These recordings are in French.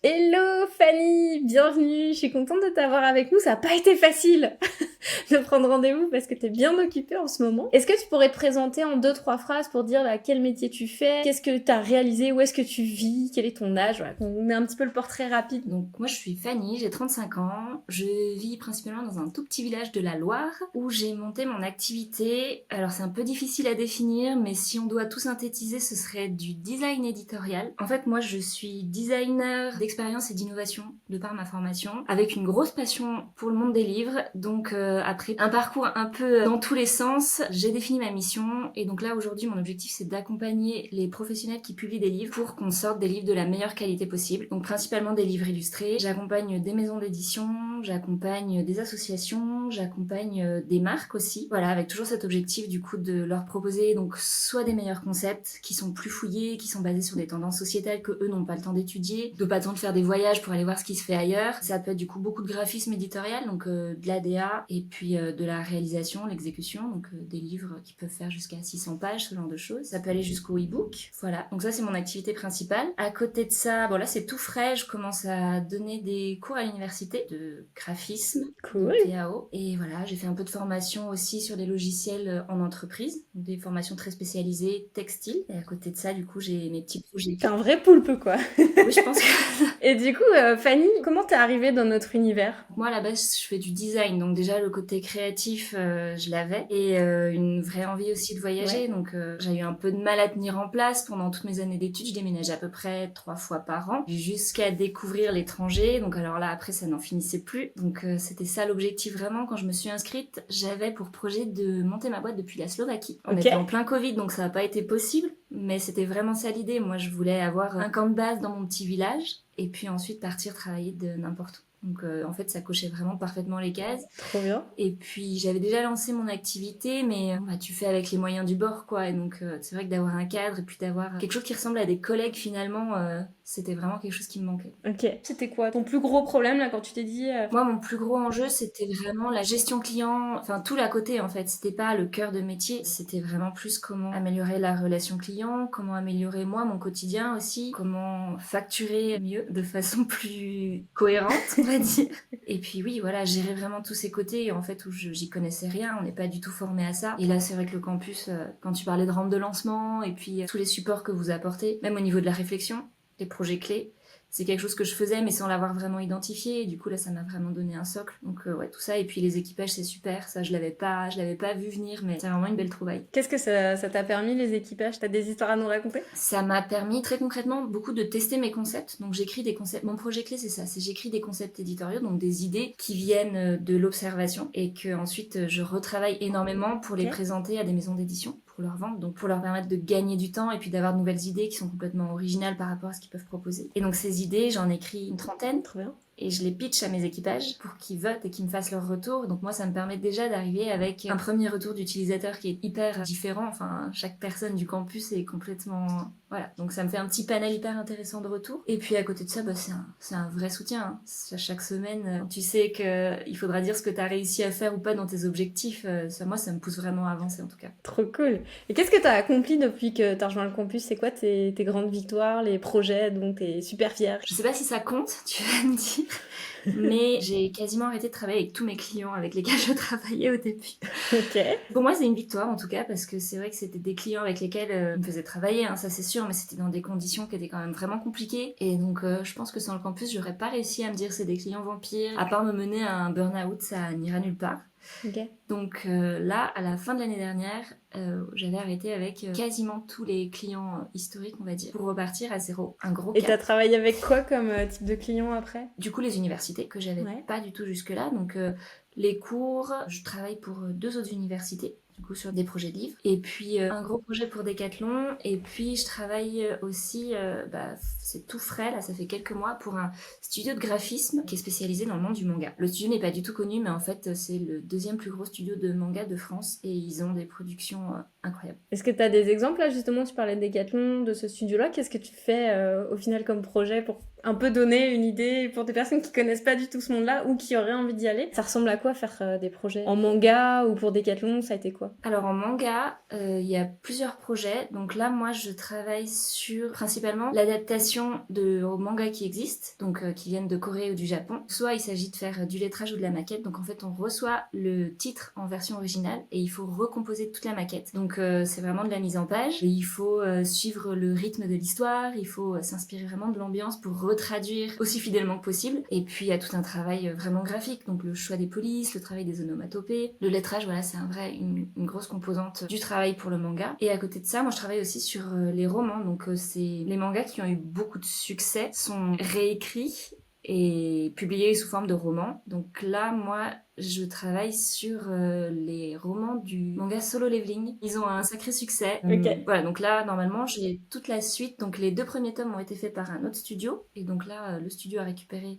Hello Fanny, bienvenue, je suis contente de t'avoir avec nous, ça n'a pas été facile de prendre rendez-vous parce que t'es bien occupée en ce moment. Est-ce que tu pourrais te présenter en 2-3 phrases pour dire quel métier tu fais, qu'est-ce que t'as réalisé, où est-ce que tu vis, quel est ton âge, voilà, qu'on met un petit peu le portrait rapide. Donc moi je suis Fanny, j'ai 35 ans, je vis principalement dans un tout petit village de la Loire où j'ai monté mon activité. Alors c'est un peu difficile à définir, mais si on doit tout synthétiser, ce serait du design éditorial. En fait moi je suis designer d'expérience et d'innovation de par ma formation, avec une grosse passion pour le monde des livres. Donc après un parcours un peu dans tous les sens, j'ai défini ma mission et donc là aujourd'hui mon objectif c'est d'accompagner les professionnels qui publient des livres pour qu'on sorte des livres de la meilleure qualité possible. Donc principalement des livres illustrés. J'accompagne des maisons d'édition, j'accompagne des associations, j'accompagne des marques aussi. Voilà, avec toujours cet objectif du coup de leur proposer donc soit des meilleurs concepts qui sont plus fouillés, qui sont basés sur des tendances sociétales que eux n'ont pas le temps d'étudier, de pas le temps de faire des voyages pour aller voir ce qui se fait ailleurs. Ça peut être du coup beaucoup de graphisme éditorial, donc de l'ADA et puis de la réalisation, l'exécution, donc des livres qui peuvent faire jusqu'à 600 pages, ce genre de choses. Ça peut aller jusqu'au e-book. Voilà, donc ça c'est mon activité principale. À côté de ça, bon là c'est tout frais, je commence à donner des cours à l'université de graphisme, de Cool. TAO. Et voilà, j'ai fait un peu de formation aussi sur les logiciels en entreprise, des formations très spécialisées, textiles. Et à côté de ça, du coup, j'ai mes petits projets. T'es un vrai poulpe quoi. Oui, je pense que Et du coup, Fanny, comment t'es arrivée dans notre univers? moi, à la base, je fais du design, donc déjà le côté créatif, je l'avais, et une vraie envie aussi de voyager. Ouais. Donc j'ai eu un peu de mal à tenir en place pendant toutes mes années d'études. Je déménageais à peu près 3 fois par an, jusqu'à découvrir l'étranger. Donc alors là, après, ça n'en finissait plus. Donc c'était ça l'objectif vraiment. Quand je me suis inscrite, j'avais pour projet de monter ma boîte depuis la Slovaquie. On Ok. était en plein Covid, donc ça n'a pas été possible. Mais c'était vraiment ça l'idée. Moi, je voulais avoir un camp de base dans mon petit village et puis ensuite partir travailler de n'importe où. Donc en fait, ça cochait vraiment parfaitement les cases. Trop bien. Et puis j'avais déjà lancé mon activité, mais bah, tu fais avec les moyens du bord, quoi. Et donc c'est vrai que d'avoir un cadre et puis d'avoir quelque chose qui ressemble à des collègues finalement, c'était vraiment quelque chose qui me manquait. Ok. C'était quoi ton plus gros problème là quand tu t'es dit Moi, mon plus gros enjeu, c'était vraiment la gestion client, enfin tout l'à côté en fait. C'était pas le cœur de métier, c'était vraiment plus comment améliorer la relation client, comment améliorer moi mon quotidien aussi, comment facturer mieux de façon plus cohérente, on va dire. Et puis oui, voilà, gérer vraiment tous ces côtés en fait où j'y connaissais rien, on n'est pas du tout formé à ça. Et là, c'est vrai que le campus, quand tu parlais de rampe de lancement et puis tous les supports que vous apportez, même au niveau de la réflexion, les projets clés, c'est quelque chose que je faisais mais sans l'avoir vraiment identifié, et du coup là ça m'a vraiment donné un socle. Donc ouais, tout ça, et puis les équipages c'est super, ça je l'avais pas vu venir, mais c'est vraiment une belle trouvaille. qu'est-ce que ça t'a permis les équipages? T'as des histoires à nous raconter? Ça m'a permis très concrètement beaucoup de tester mes concepts. Donc j'écris des concepts, mon projet clé c'est ça, c'est j'écris des concepts éditoriaux, donc des idées qui viennent de l'observation et que ensuite je retravaille énormément pour les Ok. présenter à des maisons d'édition pour leur vendre, donc pour leur permettre de gagner du temps et puis d'avoir de nouvelles idées qui sont complètement originales par rapport à ce qu'ils peuvent proposer. Et donc ces idées, j'en écris une trentaine Trop bien. et je les pitch à mes équipages pour qu'ils votent et qu'ils me fassent leur retour. Donc moi, ça me permet déjà d'arriver avec un premier retour d'utilisateur qui est hyper différent. Enfin, chaque personne du campus est complètement... Voilà, donc ça me fait un petit panel hyper intéressant de retour. Et puis à côté de ça, bah, c'est un vrai soutien. Hein. À chaque semaine, tu sais qu'il faudra dire ce que tu as réussi à faire ou pas dans tes objectifs. Moi, ça me pousse vraiment à avancer en tout cas. Trop cool. Et qu'est-ce que t'as accompli depuis que t'as rejoint le campus? C'est quoi tes grandes victoires, les projets dont t'es super fière? Je sais pas si ça compte, tu vas me dire, mais j'ai quasiment arrêté de travailler avec tous mes clients avec lesquels je travaillais au début. Ok. Pour moi, c'est une victoire en tout cas, parce que c'est vrai que c'était des clients avec lesquels ils me faisaient travailler, hein, ça c'est sûr, mais c'était dans des conditions qui étaient quand même vraiment compliquées. Et donc, je pense que sans le campus, j'aurais pas réussi à me dire c'est des clients vampires. À part me mener à un burn-out, ça n'ira nulle part. Ok. Donc là, à la fin de l'année dernière, j'avais arrêté avec quasiment tous les clients historiques, on va dire, pour repartir à zéro. Un gros Et cap. t'as travaillé avec quoi comme type de client après? Du coup, les universités que j'avais Ouais. pas du tout jusque-là. Donc les cours, je travaille pour 2 autres universités, du coup sur des projets de livres. Et puis un gros projet pour Decathlon. Et puis je travaille aussi, c'est tout frais, là ça fait quelques mois, pour un studio de graphisme qui est spécialisé dans le monde du manga. Le studio n'est pas du tout connu, mais en fait c'est le deuxième plus gros studio de manga de France et ils ont des productions incroyables. Est-ce que t'as des exemples là justement? Tu parlais de Decathlon, de ce studio-là. Qu'est-ce que tu fais au final comme projet pour un peu donner une idée pour des personnes qui connaissent pas du tout ce monde-là ou qui auraient envie d'y aller. Ça ressemble à quoi faire des projets en manga ou pour Decathlon, ça a été quoi? Alors en manga, il y a plusieurs projets. Donc là, moi, je travaille sur principalement l'adaptation de mangas qui existent, donc qui viennent de Corée ou du Japon. Soit il s'agit de faire du lettrage ou de la maquette. Donc en fait, on reçoit le titre en version originale et il faut recomposer toute la maquette. Donc c'est vraiment de la mise en page. Et il faut suivre le rythme de l'histoire. Il faut s'inspirer vraiment de l'ambiance pour retraduire aussi fidèlement que possible. Et puis il y a tout un travail vraiment graphique. Donc le choix des polices, le travail des onomatopées, le lettrage. Voilà, c'est une grosse composante du travail pour le manga. Et à côté de ça, moi je travaille aussi sur les romans. Donc c'est les mangas qui ont eu beaucoup de succès sont réécrits et publiés sous forme de romans. Donc là, moi, je travaille sur les romans du manga Solo Leveling. Ils ont un sacré succès. Ok. Voilà, donc là, normalement, j'ai toute la suite. Donc les 2 premiers tomes ont été faits par un autre studio. Et donc là, le studio a récupéré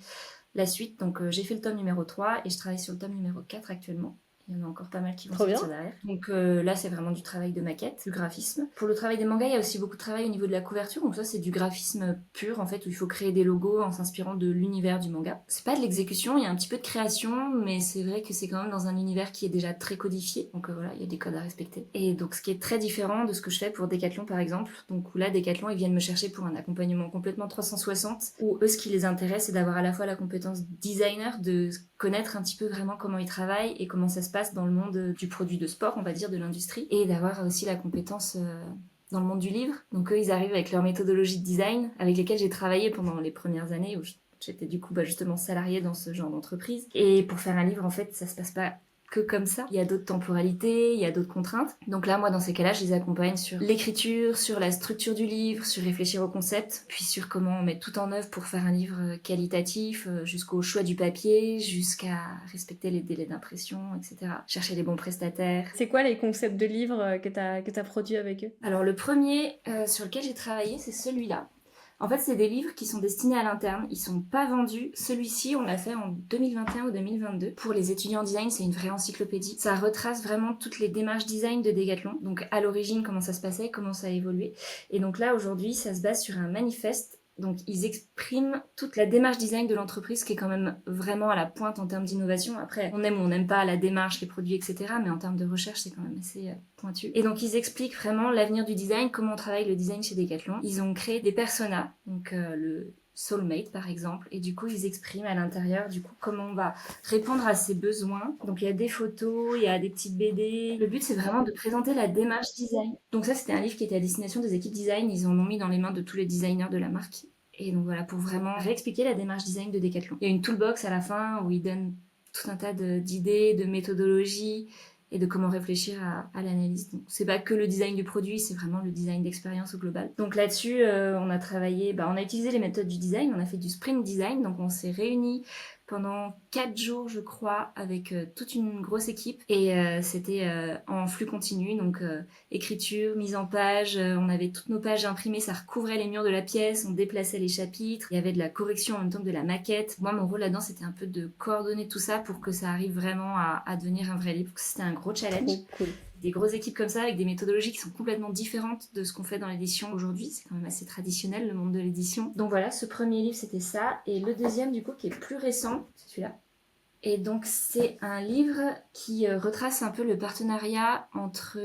la suite. Donc j'ai fait le tome numéro 3 et je travaille sur le tome numéro 4 actuellement. Il y en a encore pas mal qui vont sortir derrière. Donc là, c'est vraiment du travail de maquette, du graphisme. Pour le travail des mangas, il y a aussi beaucoup de travail au niveau de la couverture. Donc ça, c'est du graphisme pur, en fait, où il faut créer des logos en s'inspirant de l'univers du manga. C'est pas de l'exécution, il y a un petit peu de création, mais c'est vrai que c'est quand même dans un univers qui est déjà très codifié. Donc voilà, il y a des codes à respecter. Et donc, ce qui est très différent de ce que je fais pour Decathlon, par exemple. Donc où là, Decathlon, ils viennent me chercher pour un accompagnement complètement 360, où eux, ce qui les intéresse, c'est d'avoir à la fois la compétence designer, de connaître un petit peu vraiment comment ils travaillent et comment ça se passe dans le monde du produit de sport, on va dire, de l'industrie, et d'avoir aussi la compétence dans le monde du livre. Donc eux, ils arrivent avec leur méthodologie de design, avec lesquelles j'ai travaillé pendant les premières années, où j'étais du coup justement salariée dans ce genre d'entreprise. Et pour faire un livre, en fait, ça se passe pas que comme ça. Il y a d'autres temporalités, il y a d'autres contraintes. Donc là, moi, dans ces cas-là, je les accompagne sur l'écriture, sur la structure du livre, sur réfléchir au concept, puis sur comment on met tout en œuvre pour faire un livre qualitatif, jusqu'au choix du papier, jusqu'à respecter les délais d'impression, etc. Chercher les bons prestataires. C'est quoi les concepts de livres que t'as produits avec eux? Alors le premier sur lequel j'ai travaillé, c'est celui-là. En fait, c'est des livres qui sont destinés à l'interne, ils sont pas vendus. Celui-ci, on l'a fait en 2021 ou 2022. Pour les étudiants en design, c'est une vraie encyclopédie. Ça retrace vraiment toutes les démarches design de Decathlon. Donc à l'origine, comment ça se passait, comment ça a évolué. Et donc là, aujourd'hui, ça se base sur un manifeste. Donc ils expriment toute la démarche design de l'entreprise qui est quand même vraiment à la pointe en termes d'innovation. Après, on aime ou on n'aime pas la démarche, les produits, etc. Mais en termes de recherche, c'est quand même assez pointu. Et donc ils expliquent vraiment l'avenir du design, comment on travaille le design chez Decathlon. Ils ont créé des personas, donc le Soulmate par exemple, et du coup ils expriment à l'intérieur du coup comment on va répondre à ses besoins. Donc il y a des photos, il y a des petites BD. Le but c'est vraiment de présenter la démarche design. Donc ça c'était un livre qui était à destination des équipes design, ils en ont mis dans les mains de tous les designers de la marque. Et donc voilà, pour vraiment réexpliquer la démarche design de Decathlon. Il y a une toolbox à la fin où ils donnent tout un tas d'idées, de méthodologies et de comment réfléchir à l'analyse. Donc c'est pas que le design du produit, c'est vraiment le design d'expérience au global. Donc là-dessus, on a travaillé, on a utilisé les méthodes du design, on a fait du sprint design, donc on s'est réunis pendant 4 jours, je crois, avec toute une grosse équipe. Et c'était en flux continu, donc écriture, mise en page, on avait toutes nos pages imprimées, ça recouvrait les murs de la pièce, on déplaçait les chapitres, il y avait de la correction en même temps que de la maquette. Moi, mon rôle là-dedans, c'était un peu de coordonner tout ça pour que ça arrive vraiment à devenir un vrai livre. C'était un gros challenge. Trop cool. Des grosses équipes comme ça, avec des méthodologies qui sont complètement différentes de ce qu'on fait dans l'édition aujourd'hui. C'est quand même assez traditionnel, le monde de l'édition. Donc voilà, ce premier livre, c'était ça. Et le deuxième, du coup, qui est plus récent, c'est celui-là. Et donc, c'est un livre qui retrace un peu le partenariat entre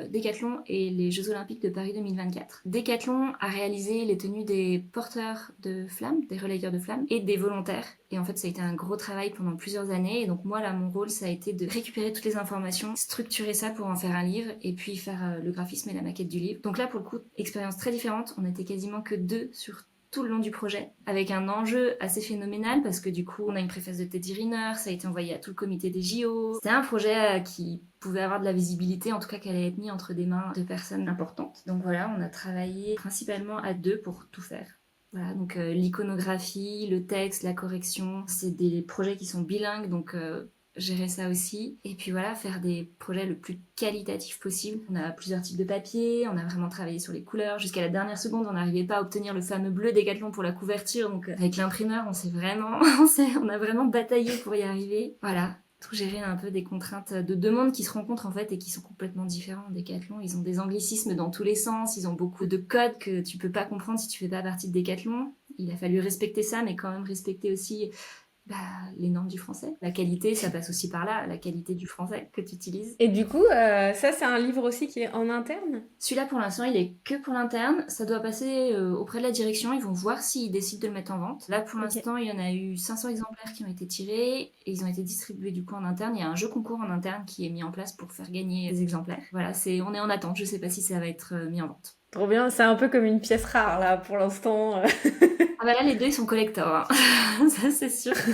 Decathlon et les Jeux Olympiques de Paris 2024. Decathlon a réalisé les tenues des porteurs de flammes, des relayeurs de flammes, et des volontaires. Et en fait, ça a été un gros travail pendant plusieurs années. Et donc, moi, là, mon rôle, ça a été de récupérer toutes les informations, structurer ça pour en faire un livre, et puis faire le graphisme et la maquette du livre. Donc là, pour le coup, expérience très différente. On n'était quasiment que 2 sur tout le long du projet, avec un enjeu assez phénoménal parce que du coup on a une préface de Teddy Riner, ça a été envoyé à tout le comité des JO. C'était un projet qui pouvait avoir de la visibilité, en tout cas qu'elle allait être mise entre des mains de personnes importantes. Donc voilà, on a travaillé principalement à 2 pour tout faire. Voilà, donc l'iconographie, le texte, la correction, c'est des projets qui sont bilingues, donc gérer ça aussi. Et puis voilà, faire des projets le plus qualitatifs possible. On a plusieurs types de papier, on a vraiment travaillé sur les couleurs. Jusqu'à la dernière seconde, on n'arrivait pas à obtenir le fameux bleu Decathlon pour la couverture. Donc avec l'imprimeur, on a vraiment bataillé pour y arriver. Voilà. Tout gérer un peu des contraintes de deux mondes qui se rencontrent en fait et qui sont complètement différents. Decathlon, ils ont des anglicismes dans tous les sens, ils ont beaucoup de codes que tu peux pas comprendre si tu fais pas partie de Decathlon. Il a fallu respecter ça, mais quand même respecter aussi les normes du français. La qualité, ça passe aussi par là, la qualité du français que tu utilises. Et du coup, ça, c'est un livre aussi qui est en interne? Celui-là, pour l'instant, il est que pour l'interne. Ça doit passer auprès de la direction. Ils vont voir s'ils décident de le mettre en vente. Là, pour l'instant, il y en a eu 500 exemplaires qui ont été tirés et ils ont été distribués du coup en interne. Il y a un jeu concours en interne qui est mis en place pour faire gagner des exemplaires. Voilà, on est en attente. Je sais pas si ça va être mis en vente. Trop bien, c'est un peu comme une pièce rare là pour l'instant. Ah bah là, les deux, ils sont collector. Hein. Ça, c'est sûr que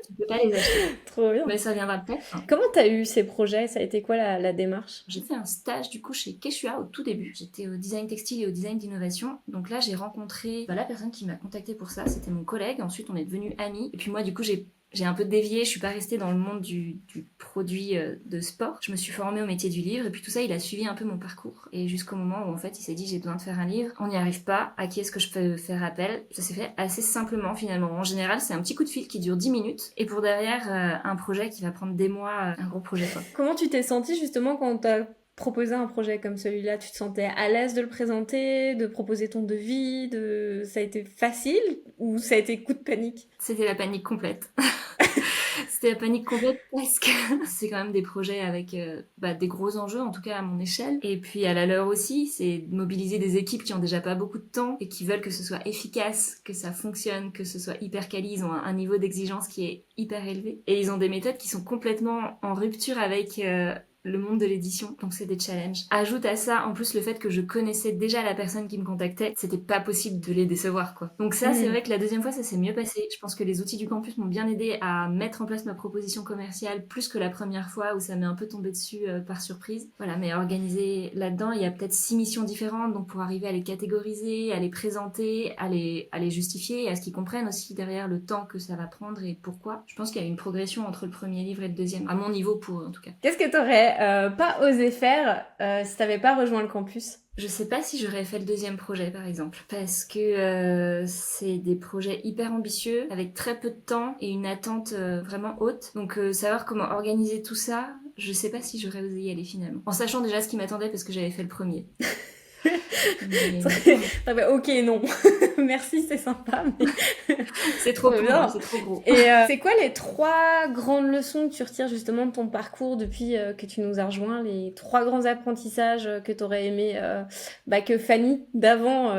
tu peux pas les acheter. Trop bien. Mais ça viendra peut-être. Comment t'as eu ces projets? Ça a été quoi la démarche? J'ai fait un stage du coup chez Quechua au tout début. J'étais au design textile et au design d'innovation. Donc là, j'ai rencontré la personne qui m'a contactée pour ça. C'était mon collègue. Ensuite, on est devenus amis. Et puis moi, du coup, j'ai un peu dévié, je suis pas restée dans le monde du produit de sport. Je me suis formée au métier du livre et puis tout ça, il a suivi un peu mon parcours. Et jusqu'au moment où en fait, il s'est dit j'ai besoin de faire un livre, on n'y arrive pas, à qui est-ce que je peux faire appel? Ça s'est fait assez simplement finalement. En général, c'est un petit coup de fil qui dure 10 minutes et pour derrière, un projet qui va prendre des mois, un gros projet quoi. Comment tu t'es sentie justement quand t'as proposé un projet comme celui-là? Tu te sentais à l'aise de le présenter, de proposer ton devis, ça a été facile ou ça a été coup de panique? C'était la panique complète. C'était la panique complète parce que c'est quand même des projets avec des gros enjeux, en tout cas à mon échelle. Et puis à la leur aussi, c'est de mobiliser des équipes qui ont déjà pas beaucoup de temps et qui veulent que ce soit efficace, que ça fonctionne, que ce soit hyper quali. Ils ont un niveau d'exigence qui est hyper élevé. Et ils ont des méthodes qui sont complètement en rupture avec le monde de l'édition, donc c'est des challenges. Ajoute à ça, en plus, le fait que je connaissais déjà la personne qui me contactait, c'était pas possible de les décevoir, quoi. Donc ça, c'est vrai que la deuxième fois, ça s'est mieux passé. Je pense que les outils du campus m'ont bien aidé à mettre en place ma proposition commerciale, plus que la première fois où ça m'est un peu tombé dessus par surprise. Voilà, mais organisé là-dedans, il y a peut-être 6 missions différentes, donc pour arriver à les catégoriser, à les présenter, à les justifier, et à ce qu'ils comprennent aussi derrière le temps que ça va prendre et pourquoi. Je pense qu'il y a une progression entre le premier livre et le deuxième, à mon niveau pour eux en tout cas. Qu'est-ce que t'aurais pas osé faire si t'avais pas rejoint le campus? Je sais pas si j'aurais fait le deuxième projet par exemple, parce que c'est des projets hyper ambitieux, avec très peu de temps et une attente vraiment haute. Donc savoir comment organiser tout ça, je sais pas si j'aurais osé y aller finalement. En sachant déjà ce qui m'attendait parce que j'avais fait le premier. Mais... ok, non. Merci, c'est sympa. Mais... c'est trop bien, c'est trop gros. Et c'est quoi les 3 grandes leçons que tu retires justement de ton parcours depuis que tu nous as rejoints, les 3 grands apprentissages que t'aurais aimé que Fanny d'avant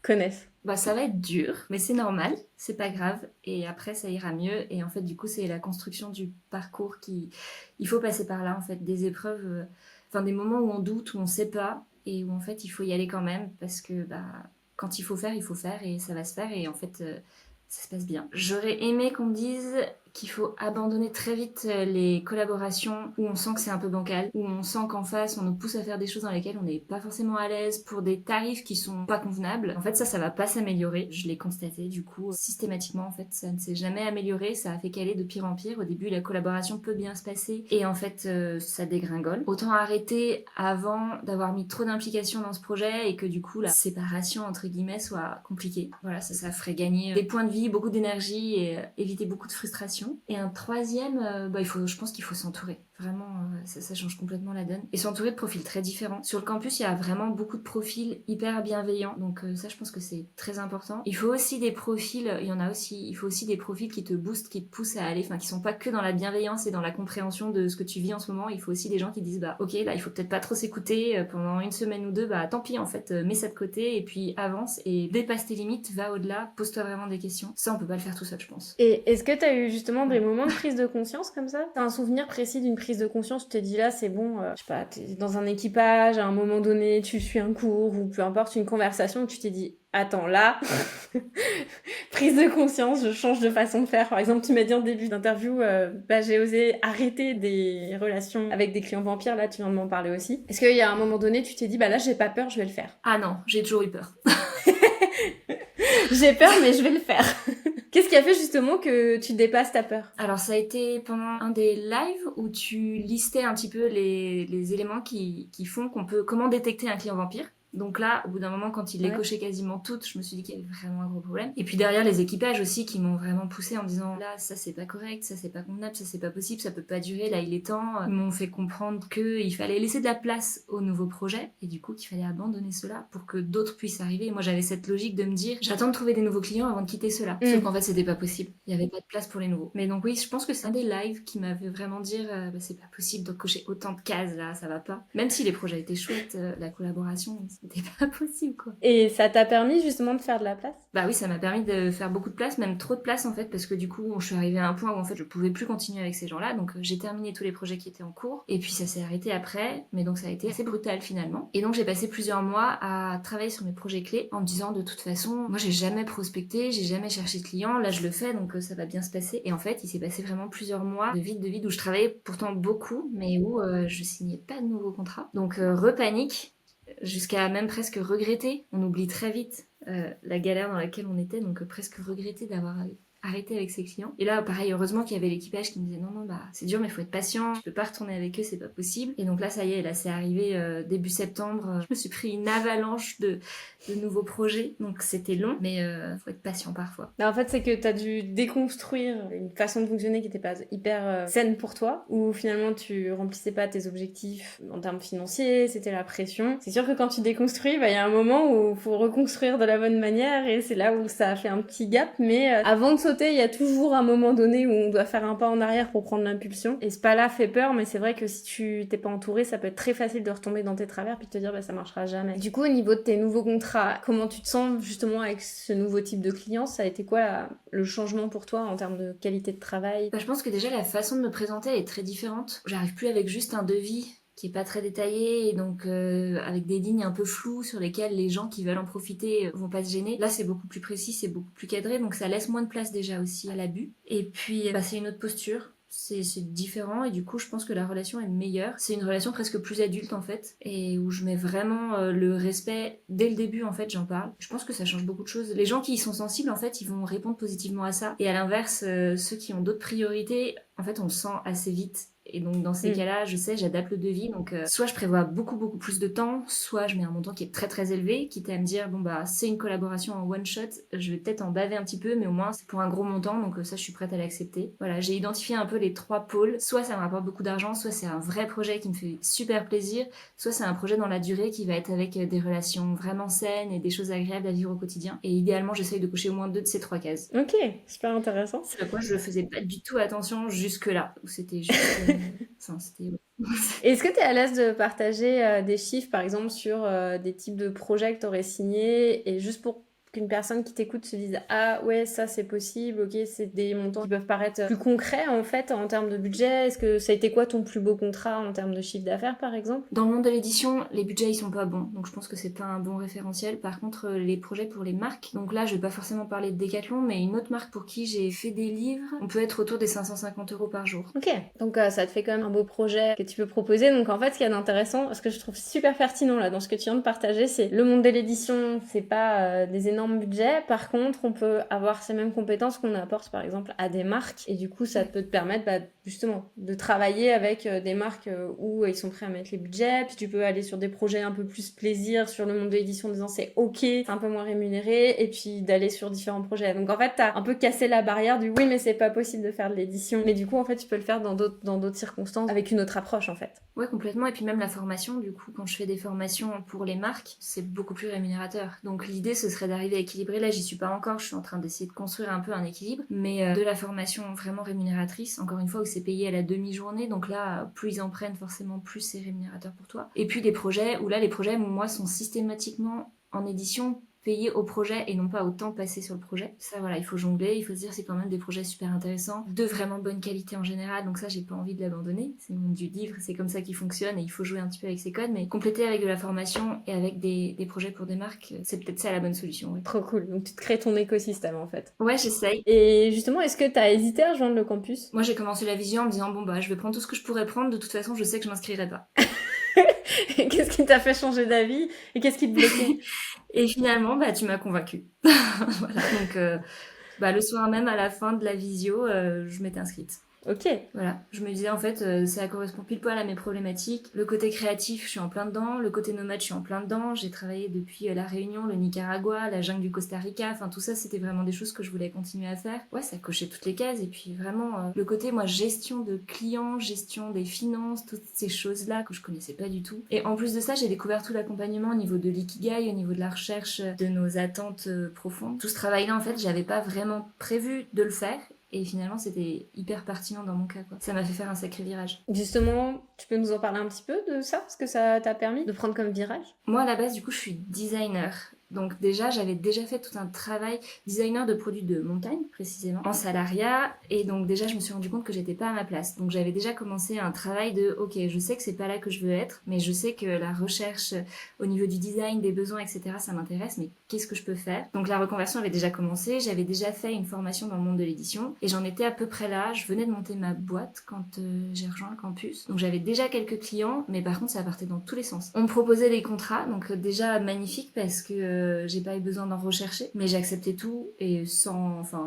connaisse? Ça va être dur, mais c'est normal, c'est pas grave, et après ça ira mieux, et en fait du coup c'est la construction du parcours il faut passer par là en fait, des épreuves, des moments où on doute, où on sait pas, et où en fait il faut y aller quand même, parce que quand il faut faire, et ça va se faire, et en fait ça se passe bien. J'aurais aimé qu'on me dise qu'il faut abandonner très vite les collaborations où on sent que c'est un peu bancal, où on sent qu'en face on nous pousse à faire des choses dans lesquelles on n'est pas forcément à l'aise pour des tarifs qui sont pas convenables. En fait ça va pas s'améliorer, je l'ai constaté du coup systématiquement en fait ça ne s'est jamais amélioré, ça a fait qu'aller de pire en pire. Au début la collaboration peut bien se passer et en fait ça dégringole. Autant arrêter avant d'avoir mis trop d'implication dans ce projet et que du coup la séparation entre guillemets soit compliquée. Voilà, ça ferait gagner des points de vie, beaucoup d'énergie et éviter beaucoup de frustration. Et un troisième, je pense qu'il faut s'entourer. Vraiment, ça change complètement la donne. Et s'entourer de profils très différents. Sur le campus, il y a vraiment beaucoup de profils hyper bienveillants. Donc ça, je pense que c'est très important. Il faut aussi des profils, il faut aussi des profils qui te boostent, qui te poussent à aller, qui sont pas que dans la bienveillance et dans la compréhension de ce que tu vis en ce moment. Il faut aussi des gens qui disent, ok, là, il faut peut-être pas trop s'écouter pendant une semaine ou deux, tant pis, en fait, mets ça de côté et puis avance et dépasse tes limites, va au-delà, pose-toi vraiment des questions. Ça, on peut pas le faire tout seul, je pense. Et est-ce que t'as eu justement des moments de prise de conscience comme ça? T'as un souvenir précis d'une prise de conscience, tu t'es dit là c'est bon, je sais pas, t'es dans un équipage, à un moment donné tu suis un cours ou peu importe, une conversation où tu t'es dit attends là, prise de conscience, je change de façon de faire. Par exemple tu m'as dit en début d'interview, j'ai osé arrêter des relations avec des clients vampires, là tu viens de m'en parler aussi. Est-ce qu'il y a un moment donné tu t'es dit là j'ai pas peur, je vais le faire? Ah non, j'ai toujours eu peur. J'ai peur mais je vais le faire. Qu'est-ce qui a fait justement que tu dépasses ta peur? Alors ça a été pendant un des lives où tu listais un petit peu les éléments qui font qu'on peut... Comment détecter un client vampire. Donc là, au bout d'un moment, quand il les cochait quasiment toutes, je me suis dit qu'il y avait vraiment un gros problème. Et puis derrière, les équipages aussi qui m'ont vraiment poussé en me disant là, ça c'est pas correct, ça c'est pas convenable, ça c'est pas possible, ça peut pas durer, là il est temps. Ils m'ont fait comprendre qu'il fallait laisser de la place aux nouveaux projets et du coup qu'il fallait abandonner ceux-là pour que d'autres puissent arriver. Et moi j'avais cette logique de me dire j'attends de trouver des nouveaux clients avant de quitter ceux-là. Sauf qu'en fait c'était pas possible, il y avait pas de place pour les nouveaux. Mais donc oui, je pense que c'est un des lives qui m'avait vraiment dire bah, c'est pas possible de cocher autant de cases là, ça va pas. Même si les projets étaient chouettes, la collaboration c'était pas possible quoi. Et ça t'a permis justement de faire de la place? Bah oui, ça m'a permis de faire beaucoup de place, même trop de place en fait, parce que du coup, je suis arrivée à un point où en fait je pouvais plus continuer avec ces gens-là, donc j'ai terminé tous les projets qui étaient en cours, et puis ça s'est arrêté après, mais donc ça a été assez brutal finalement. Et donc j'ai passé plusieurs mois à travailler sur mes projets clés en me disant de toute façon, moi j'ai jamais prospecté, j'ai jamais cherché de clients, là je le fais donc ça va bien se passer. Et en fait, il s'est passé vraiment plusieurs mois de vide où je travaillais pourtant beaucoup, mais où je signais pas de nouveaux contrats. Donc repanique, jusqu'à même presque regretter, on oublie très vite la galère dans laquelle on était, donc presque regretter d'avoir arrêté avec ses clients. Et là, pareil, heureusement qu'il y avait l'équipage qui me disait non, bah c'est dur, mais faut être patient, je peux pas retourner avec eux, c'est pas possible. Et donc là, ça y est, là c'est arrivé début septembre, je me suis pris une avalanche de nouveaux projets, donc c'était long, mais faut être patient parfois. Là, en fait, c'est que t'as dû déconstruire une façon de fonctionner qui était pas hyper saine pour toi, où finalement tu remplissais pas tes objectifs en termes financiers, c'était la pression. C'est sûr que quand tu déconstruis, bah, y a un moment où il faut reconstruire de la bonne manière, et c'est là où ça a fait un petit gap, mais avant de sauter, il y a toujours un moment donné où on doit faire un pas en arrière pour prendre l'impulsion. Et ce pas-là fait peur, mais c'est vrai que si tu t'es pas entouré, ça peut être très facile de retomber dans tes travers puis de te dire bah ça marchera jamais. Du coup, au niveau de tes nouveaux contrats, comment tu te sens justement avec ce nouveau type de client? Ça a été quoi le changement pour toi en termes de qualité de travail? Bah, je pense que déjà la façon de me présenter elle est très différente. J'arrive plus avec juste un devis qui est pas très détaillé et donc avec des lignes un peu floues sur lesquelles les gens qui veulent en profiter vont pas se gêner. Là c'est beaucoup plus précis, c'est beaucoup plus cadré, donc ça laisse moins de place déjà aussi à l'abus. Et puis bah, c'est une autre posture. C'est différent et du coup je pense que la relation est meilleure. C'est une relation presque plus adulte en fait et où je mets vraiment le respect dès le début en fait, j'en parle. Je pense que ça change beaucoup de choses. Les gens qui y sont sensibles en fait ils vont répondre positivement à ça et à l'inverse ceux qui ont d'autres priorités en fait on le sent assez vite. Et donc dans ces cas-là, je sais, j'adapte le devis. Donc soit je prévois beaucoup plus de temps, soit je mets un montant qui est très très élevé, quitte à me dire bon bah c'est une collaboration en one shot, je vais peut-être en baver un petit peu, mais au moins c'est pour un gros montant, donc ça je suis prête à l'accepter. Voilà, j'ai identifié un peu les trois pôles. Soit ça me rapporte beaucoup d'argent, soit c'est un vrai projet qui me fait super plaisir, soit c'est un projet dans la durée qui va être avec des relations vraiment saines et des choses agréables à vivre au quotidien. Et idéalement, j'essaye de cocher au moins 2 de ces 3 cases. Ok, super intéressant. C'est à quoi je faisais pas du tout attention jusque-là, où c'était juste... Est-ce que tu es à l'aise de partager des chiffres, par exemple, sur des types de projets que tu aurais signés, et juste pour qu'une personne qui t'écoute se dise ah ouais ça c'est possible, ok c'est des montants qui peuvent paraître plus concrets en fait en termes de budget. Est-ce que ça a été quoi ton plus beau contrat en termes de chiffre d'affaires par exemple? Dans le monde de l'édition, les budgets ils sont pas bons, donc je pense que c'est pas un bon référentiel. Par contre les projets pour les marques, donc là je vais pas forcément parler de Decathlon, mais une autre marque pour qui j'ai fait des livres, on peut être autour des 550 € par jour. Ok, donc ça te fait quand même un beau projet que tu peux proposer. Donc en fait ce qu'il y a d'intéressant, ce que je trouve super pertinent là dans ce que tu viens de partager, c'est le monde de l'édition, c'est pas des énormes budget. Par contre, on peut avoir ces mêmes compétences qu'on apporte par exemple à des marques et du coup ça peut te permettre justement de travailler avec des marques où ils sont prêts à mettre les budgets, puis tu peux aller sur des projets un peu plus plaisir sur le monde de l'édition en disant c'est ok, c'est un peu moins rémunéré, et puis d'aller sur différents projets. Donc en fait t'as un peu cassé la barrière du oui mais c'est pas possible de faire de l'édition, mais du coup en fait tu peux le faire dans d'autres circonstances avec une autre approche en fait. Ouais complètement, et puis même la formation, du coup quand je fais des formations pour les marques c'est beaucoup plus rémunérateur, donc l'idée ce serait d'arriver à équilibrer. Là j'y suis pas encore, je suis en train d'essayer de construire un peu un équilibre, mais de la formation vraiment rémunératrice, encore une fois où c'est payé à la demi-journée, donc là plus ils en prennent forcément plus c'est rémunérateur pour toi. Et puis des projets où là les projets moi sont systématiquement en édition payé au projet et non pas au temps passé sur le projet. Ça voilà, il faut jongler, il faut se dire c'est quand même des projets super intéressants, de vraiment bonne qualité en général, donc ça j'ai pas envie de l'abandonner. C'est le monde du livre, c'est comme ça qu'il fonctionne et il faut jouer un petit peu avec ses codes, mais compléter avec de la formation et avec des projets pour des marques, c'est peut-être ça la bonne solution. Ouais. Trop cool, donc tu te crées ton écosystème en fait. Ouais, j'essaye. Et justement, est-ce que t'as hésité à rejoindre le campus? Moi j'ai commencé la vision en me disant bon bah je vais prendre tout ce que je pourrais prendre, de toute façon je sais que je m'inscrirai pas. Qu'est-ce qui t'a fait changer d'avis et qu'est-ce qui te bloquait? Et finalement, bah, tu m'as convaincue. Voilà, donc le soir même, à la fin de la visio, je m'étais inscrite. Ok. Voilà, je me disais en fait, ça correspond pile poil à mes problématiques. Le côté créatif, je suis en plein dedans. Le côté nomade, je suis en plein dedans. J'ai travaillé depuis La Réunion, le Nicaragua, la jungle du Costa Rica. Enfin, tout ça, c'était vraiment des choses que je voulais continuer à faire. Ouais, ça cochait toutes les cases. Et puis vraiment, le côté, moi, gestion de clients, gestion des finances, toutes ces choses-là que je connaissais pas du tout. Et en plus de ça, j'ai découvert tout l'accompagnement au niveau de l'ikigai, au niveau de la recherche de nos attentes profondes. Tout ce travail-là, en fait, j'avais pas vraiment prévu de le faire. Et finalement, c'était hyper pertinent dans mon cas, quoi. Ça m'a fait faire un sacré virage. Justement, tu peux nous en parler un petit peu de ça? Ce que ça t'a permis de prendre comme virage? Moi, à la base, du coup, je suis designer. Donc déjà, j'avais déjà fait tout un travail designer de produits de montagne, précisément, en salariat. Et donc déjà, je me suis rendu compte que j'étais pas à ma place. Donc j'avais déjà commencé un travail de, ok, je sais que c'est pas là que je veux être, mais je sais que la recherche au niveau du design, des besoins, etc., ça m'intéresse, mais qu'est-ce que je peux faire? Donc la reconversion avait déjà commencé, j'avais déjà fait une formation dans le monde de l'édition, et j'en étais à peu près là. Je venais de monter ma boîte quand j'ai rejoint le campus. Donc j'avais déjà quelques clients, mais par contre, ça partait dans tous les sens. On me proposait des contrats, donc déjà magnifique parce que j'ai pas eu besoin d'en rechercher, mais j'ai accepté tout et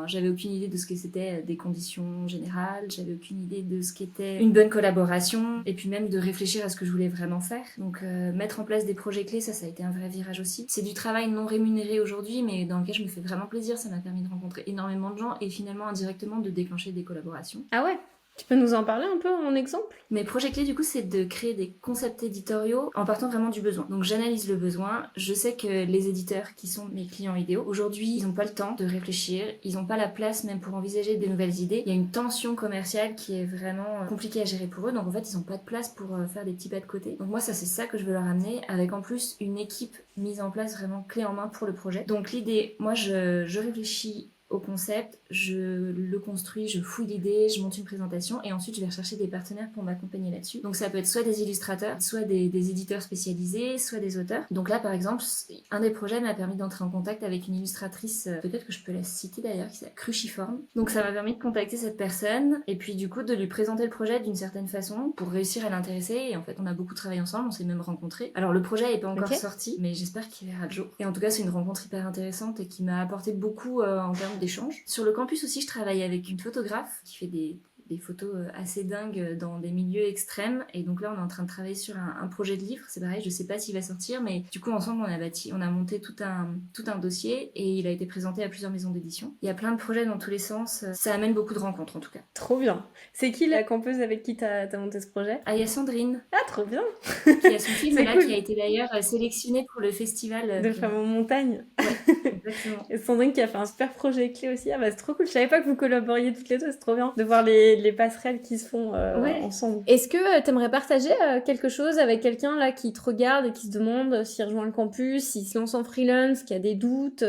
j'avais aucune idée de ce que c'était des conditions générales, j'avais aucune idée de ce qu'était une bonne collaboration, et puis même de réfléchir à ce que je voulais vraiment faire. Donc mettre en place des projets clés, ça a été un vrai virage aussi. C'est du travail non rémunéré aujourd'hui, mais dans lequel je me fais vraiment plaisir. Ça m'a permis de rencontrer énormément de gens et finalement indirectement de déclencher des collaborations. Ah ouais? Tu peux nous en parler un peu en exemple? Mes projets clés, du coup, c'est de créer des concepts éditoriaux en partant vraiment du besoin. Donc, j'analyse le besoin. Je sais que les éditeurs qui sont mes clients idéaux, aujourd'hui, ils n'ont pas le temps de réfléchir. Ils n'ont pas la place même pour envisager des nouvelles idées. Il y a une tension commerciale qui est vraiment compliquée à gérer pour eux. Donc, en fait, ils n'ont pas de place pour faire des petits pas de côté. Donc, moi, ça, c'est ça que je veux leur amener, avec en plus une équipe mise en place vraiment clé en main pour le projet. Donc, l'idée, moi, je réfléchis au concept, je le construis, je fouille l'idée, je monte une présentation et ensuite je vais rechercher des partenaires pour m'accompagner là-dessus. Donc ça peut être soit des illustrateurs, soit des éditeurs spécialisés, soit des auteurs. Donc là par exemple, un des projets m'a permis d'entrer en contact avec une illustratrice, peut-être que je peux la citer d'ailleurs, qui s'appelle Cruciforme. Donc ça m'a permis de contacter cette personne et puis du coup de lui présenter le projet d'une certaine façon pour réussir à l'intéresser. Et en fait on a beaucoup travaillé ensemble, on s'est même rencontrés. Alors le projet n'est pas encore sorti, mais j'espère qu'il verra le jour. Et en tout cas c'est une rencontre hyper intéressante et qui m'a apporté beaucoup en termes d'échanges. Sur le campus aussi, je travaille avec une photographe qui fait des photos assez dingues dans des milieux extrêmes, et donc là on est en train de travailler sur un projet de livre. C'est pareil, je sais pas s'il va sortir, mais du coup ensemble on a monté tout un dossier et il a été présenté à plusieurs maisons d'édition. Il y a plein de projets dans tous les sens, ça amène beaucoup de rencontres en tout cas. Trop bien. C'est qui la campeuse avec qui t'as monté ce projet? Ah, il y a Sandrine. Ah, trop bien. Qui a son film là, cool. qui a été d'ailleurs sélectionné pour le festival de femmes en montagne. Ouais, exactement. Et Sandrine qui a fait un super projet clé aussi. Ah bah c'est trop cool. Je savais pas que vous collaboriez toutes les deux. C'est trop bien de voir les passerelles qui se font ensemble. Est-ce que t'aimerais partager quelque chose avec quelqu'un là qui te regarde et qui se demande s'il rejoint le campus, s'il se lance en freelance, qui a des doutes?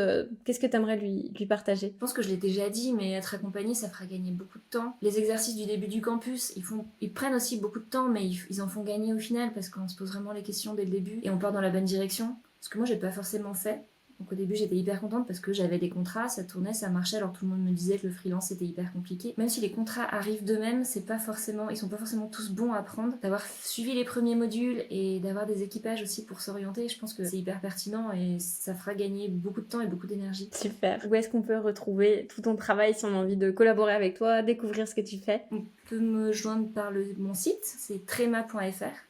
Qu'est-ce que t'aimerais lui partager? Je pense que je l'ai déjà dit, mais être accompagné, ça fera gagner beaucoup de temps. Les exercices du début du campus, ils prennent aussi beaucoup de temps, mais ils en font gagner au final parce qu'on se pose vraiment les questions dès le début et on part dans la bonne direction. Ce que moi, j'ai pas forcément fait. Donc au début, j'étais hyper contente parce que j'avais des contrats, ça tournait, ça marchait, alors tout le monde me disait que le freelance c'était hyper compliqué. Même si les contrats arrivent d'eux-mêmes, ils sont pas forcément tous bons à prendre. D'avoir suivi les premiers modules et d'avoir des équipages aussi pour s'orienter, je pense que c'est hyper pertinent et ça fera gagner beaucoup de temps et beaucoup d'énergie. Super. Où est-ce qu'on peut retrouver tout ton travail si on a envie de collaborer avec toi, découvrir ce que tu fais? On peut me joindre par mon site, c'est trema.fr,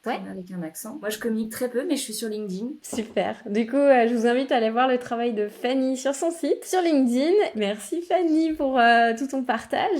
avec un accent. Moi je communique très peu, mais je suis sur LinkedIn. Super. Du coup, je vous invite à aller voir le travail de Fanny sur son site, sur LinkedIn. Merci Fanny pour tout ton partage.